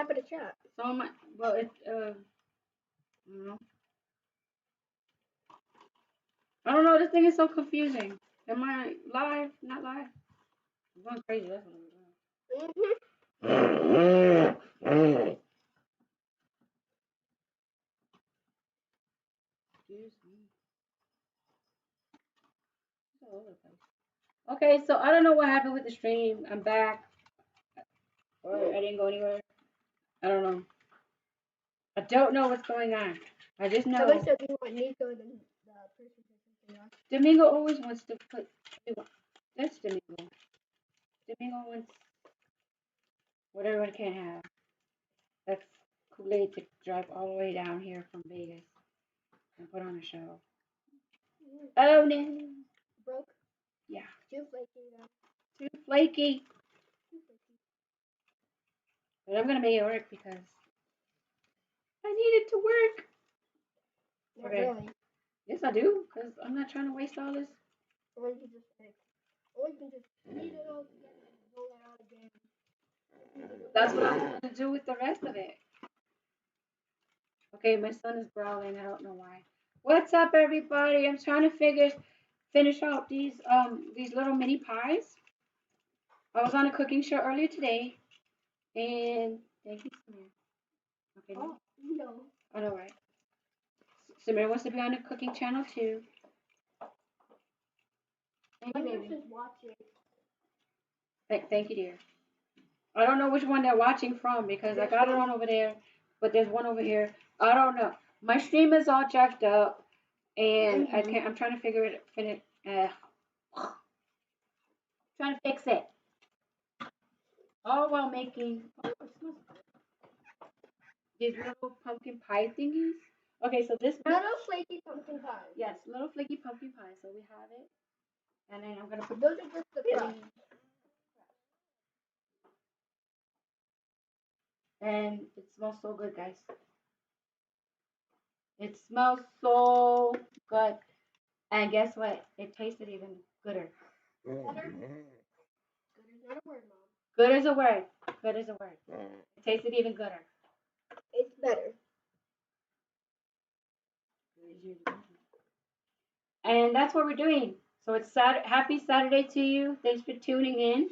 type in the chat. So my well, it's I don't know. This thing is so confusing. Am I live? Not live? I'm going crazy. That's what I'm doing. Excuse me. It's all over the place. Okay, so I don't know what happened with the stream. I'm back, or I didn't go anywhere. I don't know. I don't know what's going on. I just know. Somebody said you want Nico the person something else. Domingo always wants to put. That's Domingo. Domingo wants what everyone can have. That's Kool-Aid to drive all the way down here from Vegas and put on a show. Oh no. Broke? Yeah. Too flaky though. Too flaky. But I'm gonna make it work because I need it to work. Not Okay. really. Yes, I do, because I'm not trying to waste all this. Or you can just or you can just eat it all together and roll it out again. That's what I'm gonna do with the rest of it. Okay, my son is growling. I don't know why. What's up, everybody? I'm trying to finish out these little mini pies. I was on a cooking show earlier today, and thank you, Samir. Okay. Oh no. I know, right? Samir wants to be on a cooking channel too. Thank you, baby. Just watch it. Thank you, dear. I don't know which one they're watching from because I got it on over there, but there's one over here. I don't know. My stream is all jacked up, and I can't. I'm trying to figure it. Trying to fix it. All while making these little pumpkin pie thingies. Okay, so this little flaky pumpkin pie. Yes, little flaky pumpkin pie. So we have it, and then I'm gonna put those are just the crust. And it smells so good, guys. It smells so good. And guess what? It tasted even gooder. Better? Good is not a word, Mom. Good is a word. Good is a word. It tasted even gooder. It's better. And that's what we're doing. So it's happy Saturday to you. Thanks for tuning in.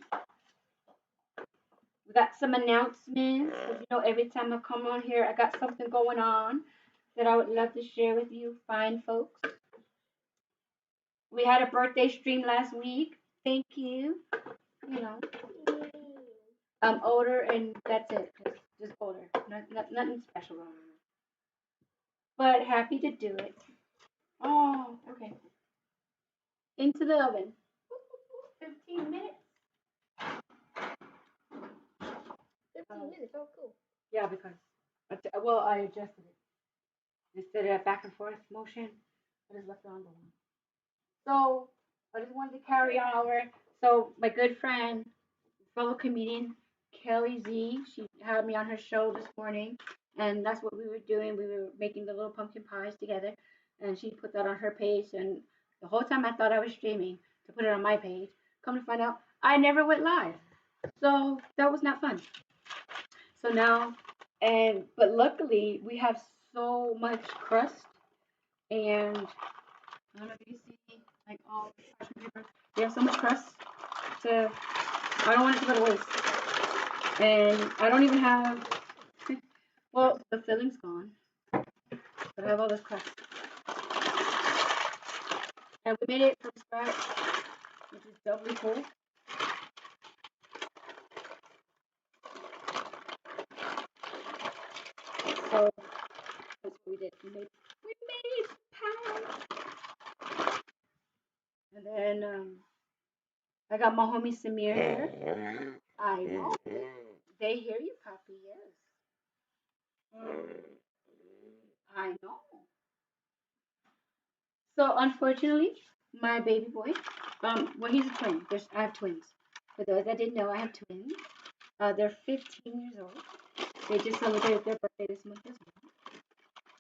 We got some announcements. You know, every time I come on here, I got something going on that I would love to share with you, fine folks. We had a birthday stream last week. Thank you. You know, I'm older, and that's it. Just older. Nothing special going on. But happy to do it. Oh, okay. Into the oven. 15 minutes. 15 minutes. Oh, cool. Yeah, because I adjusted it. Instead of back and forth motion, I just left it on the one. So I just wanted to carry on over. So my good friend, fellow comedian Kelly Z, she had me on her show this morning, and that's what we were doing. We were making the little pumpkin pies together, and she put that on her page. And the whole time I thought I was streaming to put it on my page. Come to find out, I never went live. So that was not fun. So now, but luckily we have so much crust, and I don't know if you see like all the parchment paper. We have so much crust to. I don't want it to go to waste, and I don't even have. Well, the filling's gone, but I have all this crust, and we made it from scratch, which is doubly cool. So that's what we did. We made pie. And then I got my homie Samir here. I know. They hear you, Poppy, yes. I know. So unfortunately, my baby boy, well, he's a twin. I have twins. For those that didn't know, I have twins. They're 15 years old. They just celebrated their birthday this month as well.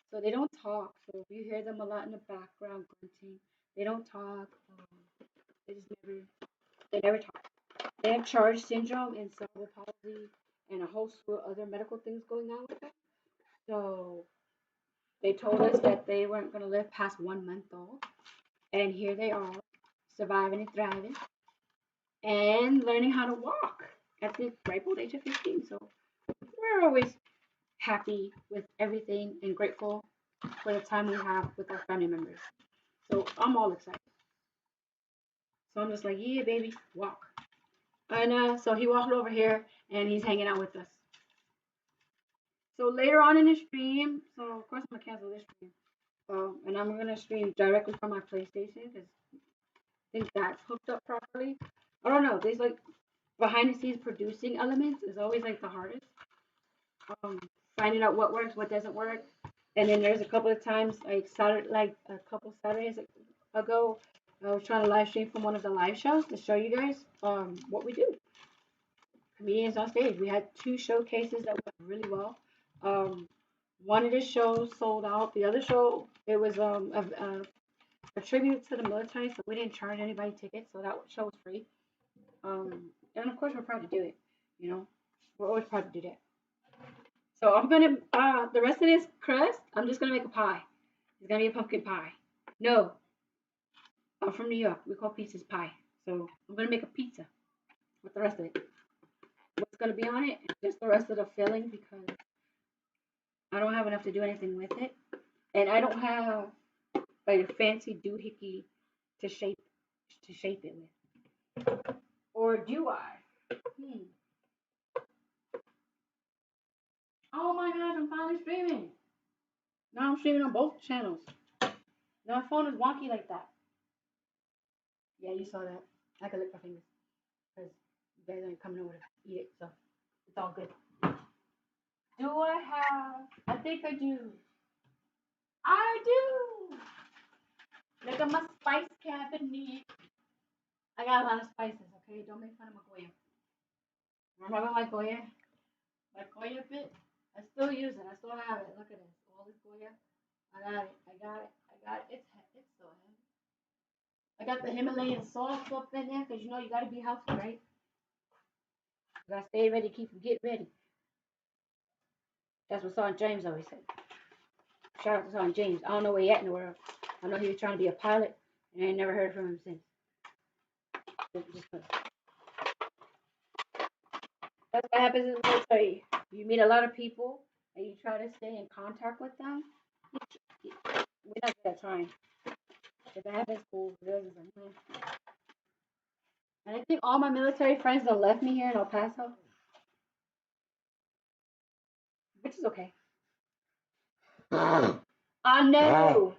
So they don't talk. So if you hear them a lot in the background grunting, they don't talk. They never talk. They have Charge syndrome and cerebral palsy and a whole slew of other medical things going on with them. So they told us that they weren't going to live past 1 month old. And here they are, surviving and thriving and learning how to walk at the ripe old age of 15. So we're always happy with everything and grateful for the time we have with our family members. So I'm all excited. So I'm just like, yeah, baby, walk. And so he walked over here and he's hanging out with us. So later on in the stream, so of course I'm gonna cancel this stream. And I'm gonna stream directly from my PlayStation because I think that's hooked up properly. I don't know. There's like behind the scenes producing elements is always like the hardest. Um, Finding out what works, what doesn't work, and then there's a couple of times like Saturday, like a couple Saturdays ago, I was trying to live stream from one of the live shows to show you guys what we do. Comedians on stage. We had two showcases that went really well. Um, One of the shows sold out. The other show it was a tribute to the military, so we didn't charge anybody tickets, so that show was free. And of course we're proud to do it. You know, we're always proud to do that. So I'm gonna the rest of this crust, I'm just gonna make a pie. It's gonna be a pumpkin pie. No, I'm from New York. We call pizzas pie. So I'm gonna make a pizza with the rest of it. What's gonna be on it? Just the rest of the filling because I don't have enough to do anything with it, and I don't have like a fancy doohickey to shape it with. Or do I? Oh my gosh, I'm finally streaming. Now I'm streaming on both channels. Now my phone is wonky like that. Yeah, you saw that. I can lick my fingers because you guys ain't coming over to eat it, so it's all good. Do I have? I think I do. I do. Look at my spice cabinet. I got a lot of spices. Okay, don't make fun of my Goya. Remember my Goya? My Goya bit. I still use it. I still have it. Look at this. All this Goya. I got it. I got it. I got it. It's so heavy. I got the Himalayan salt up in there because you know you gotta be healthy, right? You gotta stay ready, keep get ready. That's what Sergeant James always said. Shout out to Sergeant James. I don't know where he at in the world. I know he was trying to be a pilot, and I ain't never heard from him since. That's what happens in the military. You meet a lot of people, and you try to stay in contact with them. We're not good at trying. If it happens, cool. If it doesn't, and I think all my military friends that left me here in El Paso, which is okay. I know.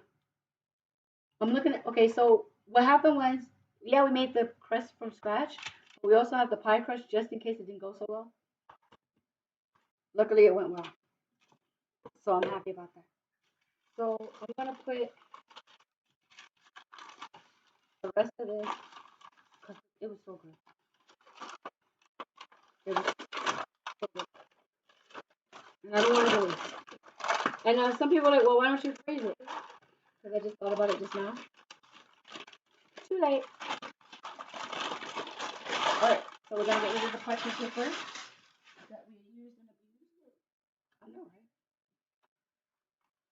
I'm looking at. Okay, so what happened was, yeah, we made the crust from scratch. But we also have the pie crust just in case it didn't go so well. Luckily, it went well, so I'm happy about that. So I'm gonna put the rest of this because it was so good. It was so good, and I don't want to go waste. And some people are like, well, why don't you freeze it? Because I just thought about it just now. Too late. All right, so we're gonna get rid of the pressure cooker that we used and abused. I know,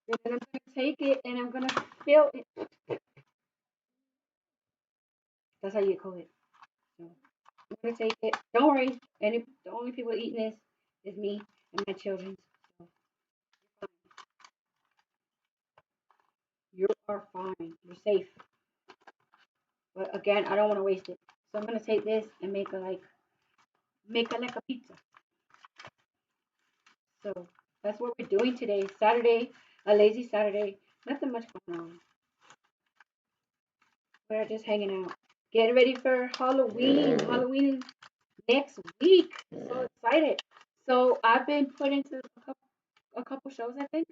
right? Then I'm gonna take it and I'm gonna fill it. That's how you call it. So I'm gonna take it. Don't worry. The only people eating this is me and my children. So you are fine. You're safe. But again, I don't want to waste it. So I'm gonna take this and make a pizza. So that's what we're doing today. Saturday, a lazy Saturday. Nothing much going on. We're just hanging out. Getting ready for Halloween. Halloween is next week. So excited. So I've been put into a couple shows, I think,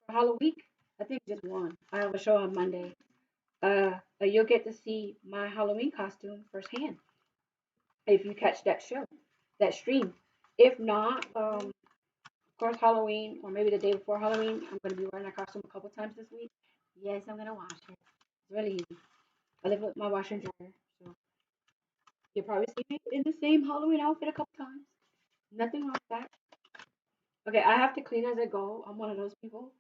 for Halloween. I think just one. I have a show on Monday. You'll get to see my Halloween costume firsthand if you catch that show, that stream. If not, of course, Halloween or maybe the day before Halloween, I'm gonna be wearing that costume a couple times this week. Yes, I'm gonna wash it. It's really easy. I live with my washer and dryer, so you'll probably see me in the same Halloween outfit a couple times. Nothing wrong with that. Okay, I have to clean as I go. I'm one of those people.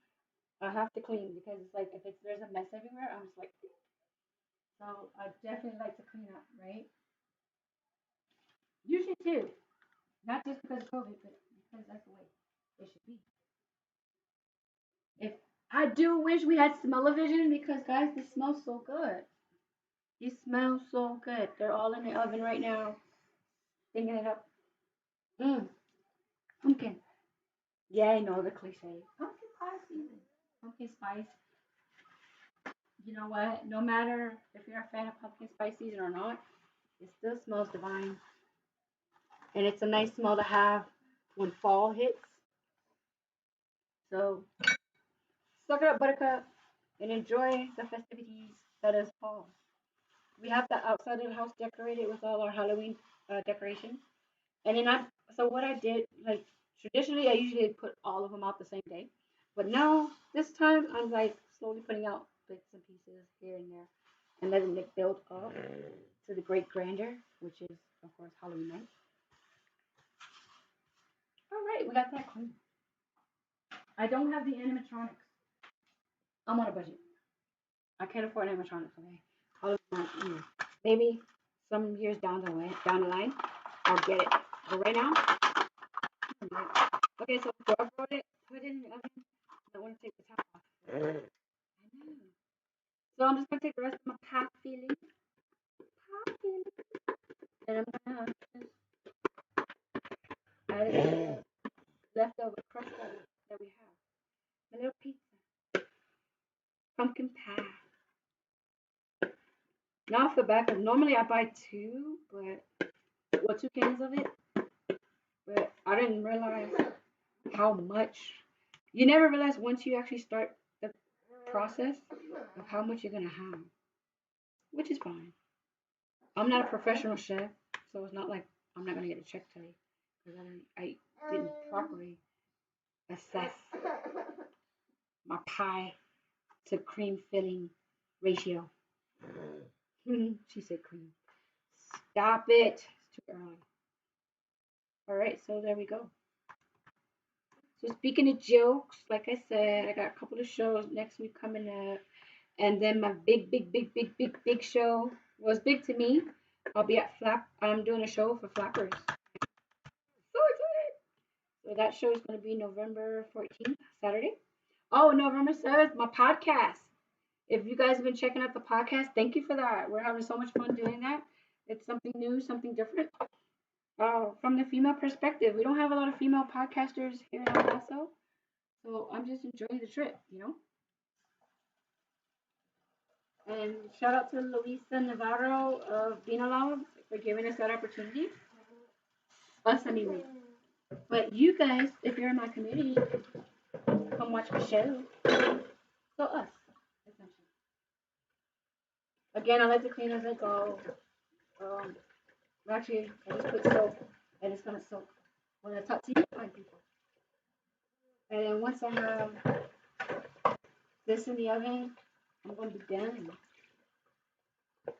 I have to clean because it's like if it's there's a mess everywhere, I'm just like so I definitely like to clean up, right? You should too. Not just because of COVID, but because that's the way it should be. If I do wish we had smell-o-vision because guys, this smells so good. These smell so good. They're all in the oven right now, thinking it up. Mmm, pumpkin. Yeah, I know the cliche. Pumpkin pie season. Pumpkin spice. You know what? No matter if you're a fan of pumpkin spice season or not, it still smells divine. And it's a nice smell to have when fall hits. So suck it up, buttercup, and enjoy the festivities that is fall. We have the outside of the house decorated with all our Halloween decorations. And then so what I did, like traditionally, I usually put all of them out the same day. But now, this time, I'm like slowly putting out bits and pieces here and there and letting it build up to the great grandeur, which is, of course, Halloween night. All right, we got that clean. I don't have the animatronics. I'm on a budget. I can't afford animatronics, okay? Halloween night, maybe some years down the line, I'll get it. But right now, okay, so before I put it in the oven, I want to take the top off. I know. So I'm just gonna take the rest of my pie filling, and I'm gonna just add it to the leftover crust that we have. A little pizza, pumpkin pie. Now I feel bad because normally I buy two, well, two cans of it, but I didn't realize how much. You never realize once you actually start the process of how much you're gonna have, which is fine. I'm not a professional chef, so it's not like I'm not gonna get a check today because I didn't properly assess my pie to cream filling ratio. She said cream. Stop it. It's too early. All right, so there we go. So speaking of jokes, like I said, I got a couple of shows next week coming up, and then my big show was big to me. I'll be at Flap. I'm doing a show for Flappers. So excited! So that show is going to be November 14th, Saturday. Oh, November 7th, my podcast. If you guys have been checking out the podcast, thank you for that. We're having so much fun doing that. It's something new, something different. From the female perspective, we don't have a lot of female podcasters here in El Paso, so I'm just enjoying the trip, you know. And shout out to Luisa Navarro of Binalog for giving us that opportunity. Us, I mean me. But you guys, if you're in my community, come watch the show. So us, essentially. Again, I like to clean as I go. Um, Actually, I just put soap and it's gonna soak. When I talk to you, fine people. And then once I have this in the oven, I'm gonna be done. It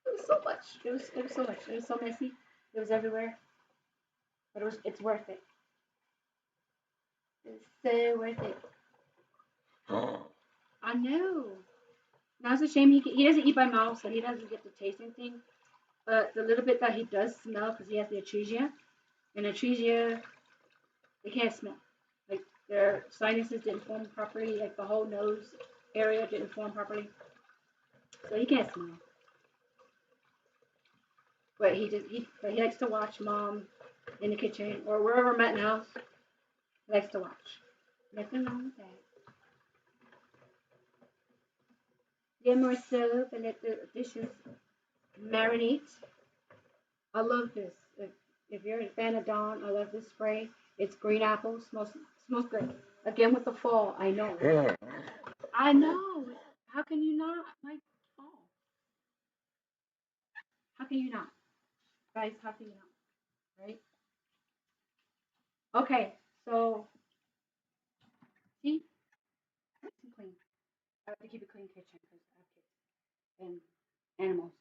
was so much. It was so much. It was so messy. It was everywhere. But it's worth it. It's so worth it. I know. Now it's a shame he doesn't eat by mouth, so he doesn't get to taste anything. But the little bit that he does smell, because he has the atresia, and atresia, they can't smell. Like their sinuses didn't form properly, like the whole nose area didn't form properly, so he can't smell. But he likes to watch mom in the kitchen or wherever I'm at in the house. He likes to watch. Nothing wrong with that. Get more soap and let the dishes marinate. I love this. If you're a fan of Dawn, I love this spray. It's green apple. Smells great. Again with the fall, I know. I know. How can you not like fall? How can you not? Guys, how can you not? Right? Okay, so see, it's clean. I have to keep a clean kitchen because I have kids and animals.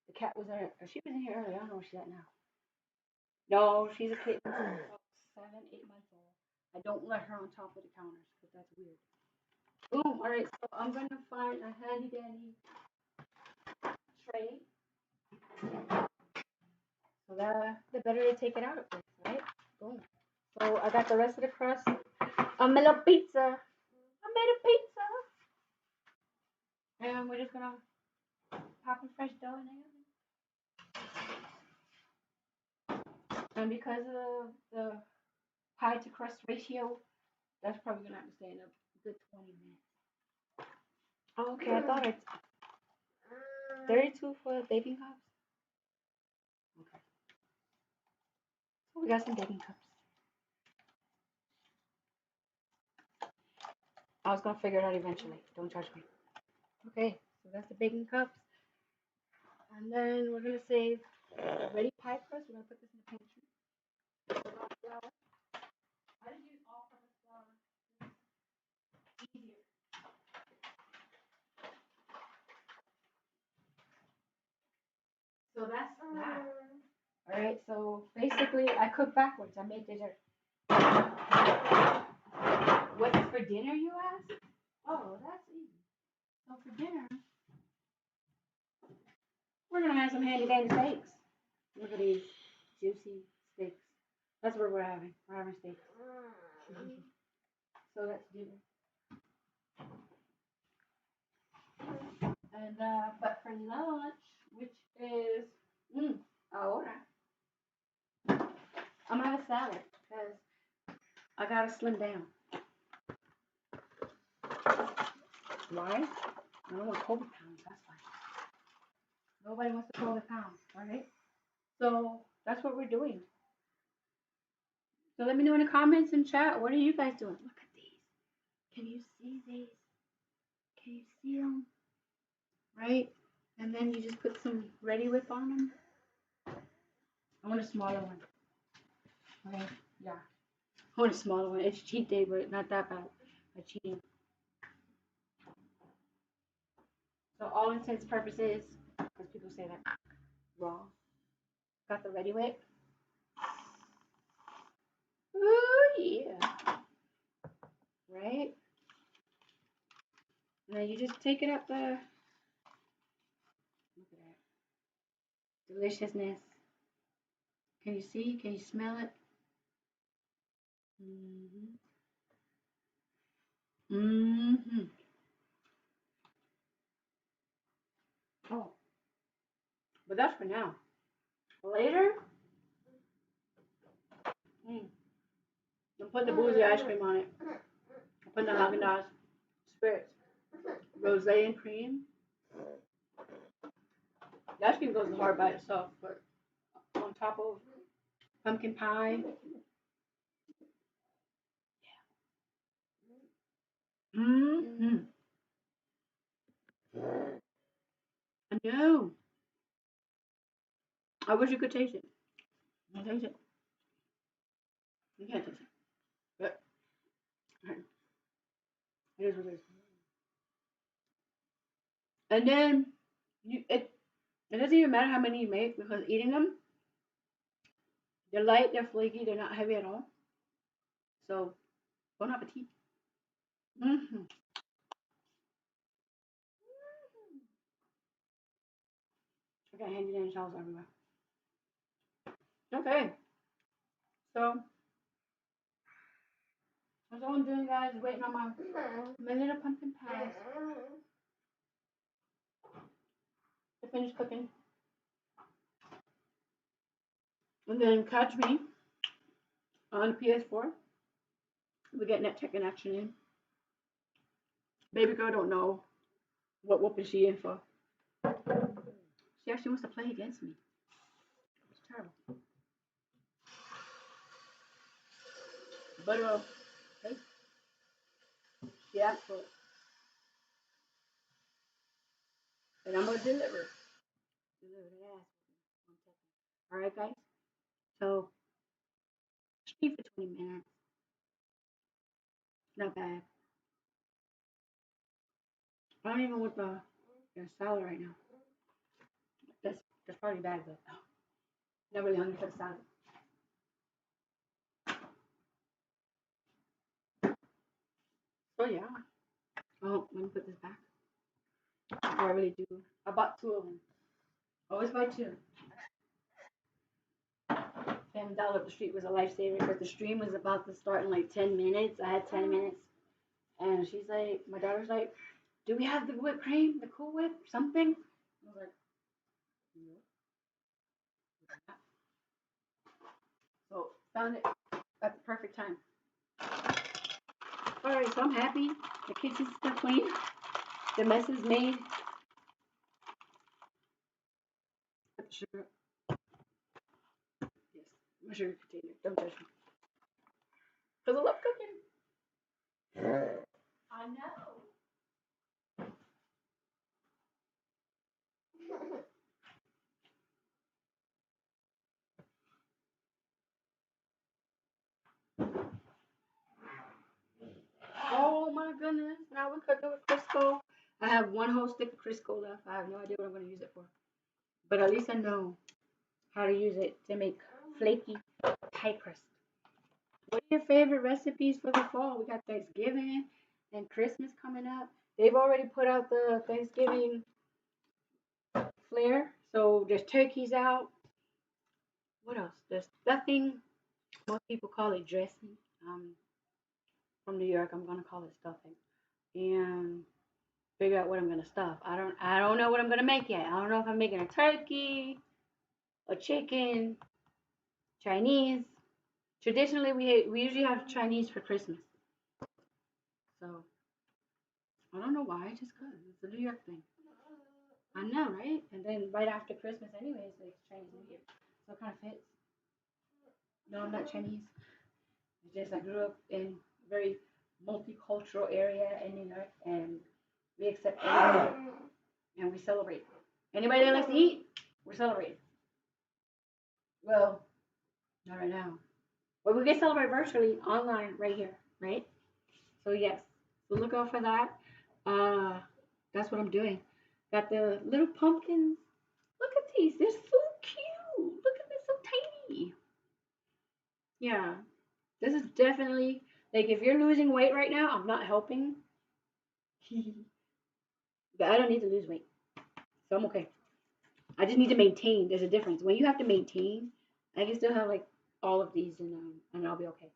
The cat was there. She was in here earlier. I don't know where she's at now. No, she's a kitten. She's about 7, 8 months old. I don't let her on top of the counters because that's weird. Boom. All right, so I'm gonna find a handy dandy tray. So the better they take it out of this, right? Boom. So I got the rest of the crust. I made a pizza. I made a pizza. And we're just gonna pop some fresh dough in there. And because of the pie to crust ratio, that's probably gonna have to stay in a good 20 minutes. Oh, okay, I thought it's 32 for baking cups. Okay. So we got some baking cups. I was gonna figure it out eventually. Don't judge me. Okay, so that's the baking cups. And then we're gonna save ready pie crust. We're gonna put this in the pantry. Flour. I just use all-purpose flour. It's easier. So that's that. All right. So basically, I cook backwards. I made dessert. What's for dinner, you ask? Oh, that's easy. So for dinner, we're gonna have some handy dandy steaks. Look at these juicy steaks. That's what we're having. We're having steaks. So that's dinner. And but for lunch, which is ahora, I'm gonna have a salad because I gotta slim down. Why? I don't want Kobe pounds. That's why. Nobody wants to Kobe pounds, right? So that's what we're doing. So let me know in the comments and chat. What are you guys doing? Look at these. Can you see these? Can you see them? Right? And then you just put some Ready Whip on them. I want a smaller one. Okay? Yeah. I want a smaller one. It's cheat day, but not that bad. I cheating. So all intents and purposes, because people say that raw. Got the Ready Whip. Ooh yeah. Right? And then you just take it up the. Look at that. Deliciousness. Can you see? Can you smell it? Mm-hmm. Mm-hmm. Oh, but that's for now. Later, I'm putting the boozy ice cream on it. I'm putting the Haagen-Dazs spirits, rosé and cream. The ice cream goes hard by itself, but on top of pumpkin pie. Mm-hmm. I know. I wish you could taste it. You taste it. You can't taste it, but it is what it is. And then it doesn't even matter how many you make because eating them, they're light, they're flaky, they're not heavy at all. So bon appetit. Mm-hmm. I got handy dandy towels everywhere. Okay, so that's all I'm doing, guys. Waiting on my little pumpkin pie to finish cooking, and then catch me on the PS4. We're getting that Tekken action in. Baby girl don't know what whooping she in for. She actually wants to play against me. It's terrible. But hey, she asked for it, and I'm gonna deliver. Deliver the ass on Tekken. All right, guys. So stream for 20 minutes. Not bad. I don't even want the salad right now. That's probably bad, but never really hungry for the salad. Oh yeah. Oh, let me put this back. I really do. I bought 2 of them. Always buy 2. Family Dollar up the street was a lifesaver because the stream was about to start in like 10 minutes. I had 10 minutes. And she's like, my daughter's like, do we have the whipped cream, the Cool Whip, something? I was like, no. So found it at the perfect time. Alright, so I'm happy. The kitchen's still clean. The mess is made. Put the sugar. Yes, my sugar container. Don't judge me. Because I love cooking. I know. Oh my goodness. Now we're cooking with Crisco. I have 1 whole stick of Crisco left. I have no idea what I'm going to use it for. But at least I know how to use it to make flaky pie crust. What are your favorite recipes for the fall? We got Thanksgiving and Christmas coming up. They've already put out the Thanksgiving flair. So there's turkeys out. What else? There's stuffing. Most people call it dressing. From New York, I'm gonna call it stuffing. And figure out what I'm gonna stuff. I don't know what I'm gonna make yet. I don't know if I'm making a turkey, a chicken, Chinese. Traditionally, we usually have Chinese for Christmas. So I don't know why. Just cause it's a New York thing. I know, right? And then right after Christmas, anyways, like Chinese New Year, so it kind of fits. No, I'm not Chinese. It's just I grew up in a very multicultural area in New York, and we accept everybody and we celebrate. Anybody that likes to eat, we're celebrating. Well, not right now. But we can celebrate virtually online right here, right? So yes, so look out for that. Uh, that's what I'm doing. Got the little pumpkins. Look at these. They're so cute. Look at this, so tiny. Yeah, this is definitely like if you're losing weight right now, I'm not helping. But I don't need to lose weight, so I'm okay. I just need to maintain. There's a difference. When you have to maintain, I can still have like all of these and I'll be okay.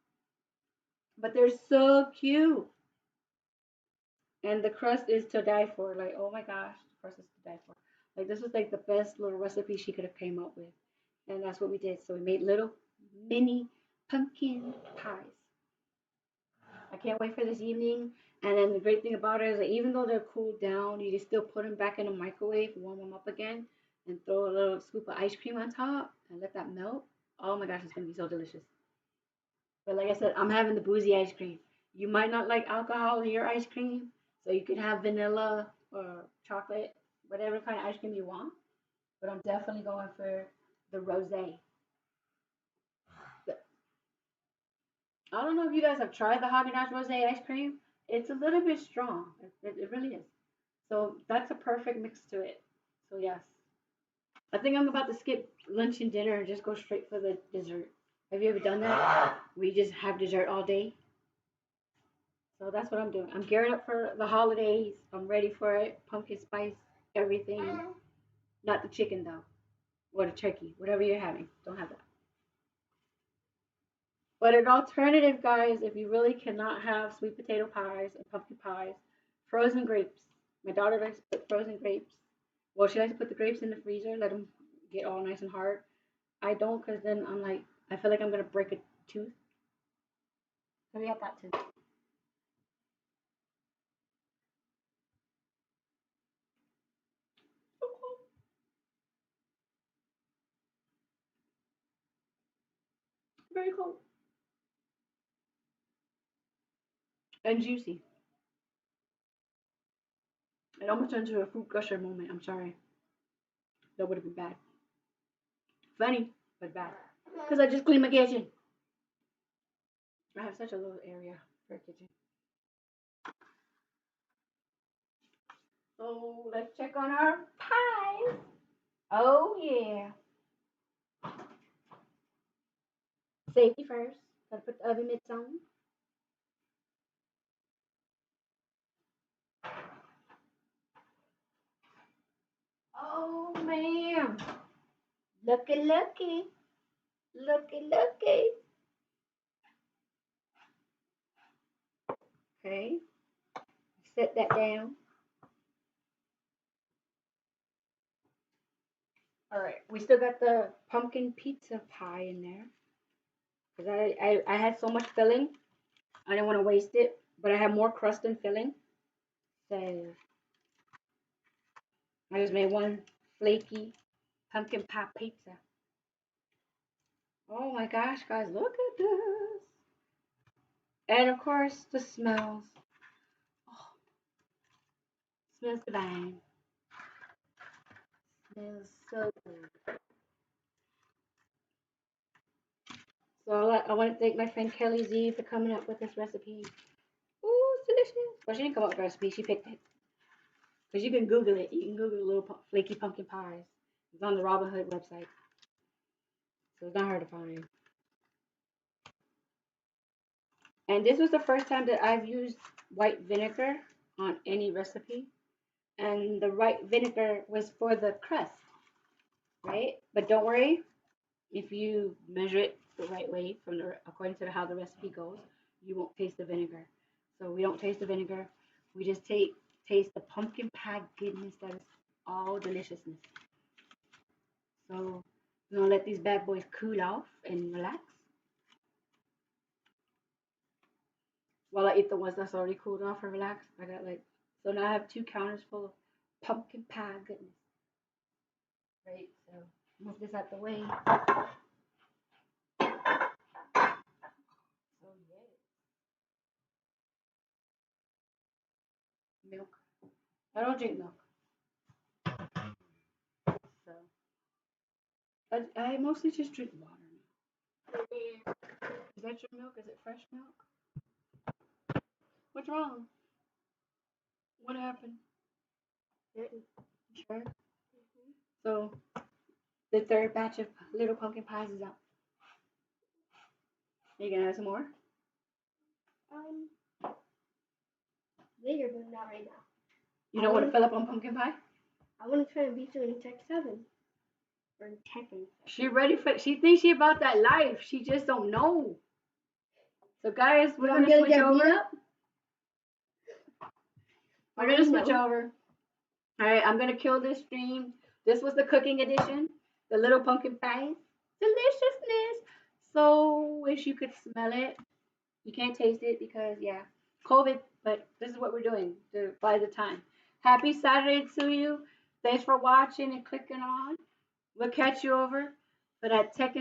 But they're so cute. And the crust is to die for. Like, oh my gosh, the crust is to die for. Like this was like the best little recipe she could have came up with. And that's what we did. So we made little mini pumpkin pies. I can't wait for this evening. And then the great thing about it is that even though they're cooled down, you can still put them back in the microwave, warm them up again, and throw a little scoop of ice cream on top and let that melt. Oh my gosh, it's gonna be so delicious. But like I said, I'm having the boozy ice cream. You might not like alcohol in your ice cream, so you could have vanilla or chocolate, whatever kind of ice cream you want. But I'm definitely going for the rosé. I don't know if you guys have tried the Haagen-Dazs rosé ice cream. It's a little bit strong. It really is. So that's a perfect mix to it. So yes, I think I'm about to skip lunch and dinner and just go straight for the dessert. Have you ever done that? We just have dessert all day. So that's what I'm doing. I'm gearing up for the holidays. I'm ready for it. Pumpkin spice, everything. Not the chicken though, or the turkey, whatever you're having. Don't have that. But an alternative, guys, if you really cannot have sweet potato pies and pumpkin pies, frozen grapes. My daughter likes to put frozen grapes. Well, she likes to put the grapes in the freezer, let them get all nice and hard. I don't, because then I'm like, I feel like I'm going to break a tooth. So we have that too. Very cool. And juicy. It almost turned into a fruit gusher moment. I'm sorry. That would have been bad. Funny, but bad. Because I just cleaned my kitchen. I have such a little area for a kitchen. So let's check on our pies. Oh yeah. Safety first. Gotta put the oven mitts on. Oh, man. Looky, looky. Looky, looky. Okay. Set that down. All right. We still got the pumpkin pizza pie in there. Because I had so much filling. I didn't want to waste it. But I had more crust than filling. So I just made one flaky pumpkin pie pizza. Oh my gosh, guys, look at this. And of course, the smells. Oh, smells divine. Smells so good. So I want to thank my friend Kelly Z for coming up with this recipe. Ooh, it's delicious. Well, she didn't come up with the recipe, she picked it. Because you can Google it. You can Google little flaky pumpkin pies. It's on the Robin Hood website. So it's not hard to find. And this was the first time that I've used white vinegar on any recipe. And the white vinegar was for the crust, right? But don't worry, if you measure it the right way according to how the recipe goes, you won't taste the vinegar. So we don't taste the vinegar. We just taste the pumpkin pie goodness that is all deliciousness. So we're gonna let these bad boys cool off and relax while I eat the ones that's already cooled off and relaxed. I got so now I have 2 counters full of pumpkin pie goodness. Right, so move this out the way. So yeah, milk. I don't drink milk, so I mostly just drink water. Is that your milk? Is it fresh milk? What's wrong? What happened? Sure. So the third batch of little pumpkin pies is out. Are you gonna have some more? Um, Later, but not right now. You don't want to fill up on pumpkin pie? I want to try and beat you in Tech 7. Or in Tekken 7. She ready for? She thinks she about that life. She just don't know. So guys, we're gonna switch over. We're gonna switch over. All right, I'm gonna kill this stream. This was the cooking edition, the little pumpkin pie, deliciousness. So wish you could smell it. You can't taste it because yeah, COVID. But this is what we're doing to buy the time. Happy Saturday to you. Thanks for watching and clicking on. We'll catch you over for that Tekken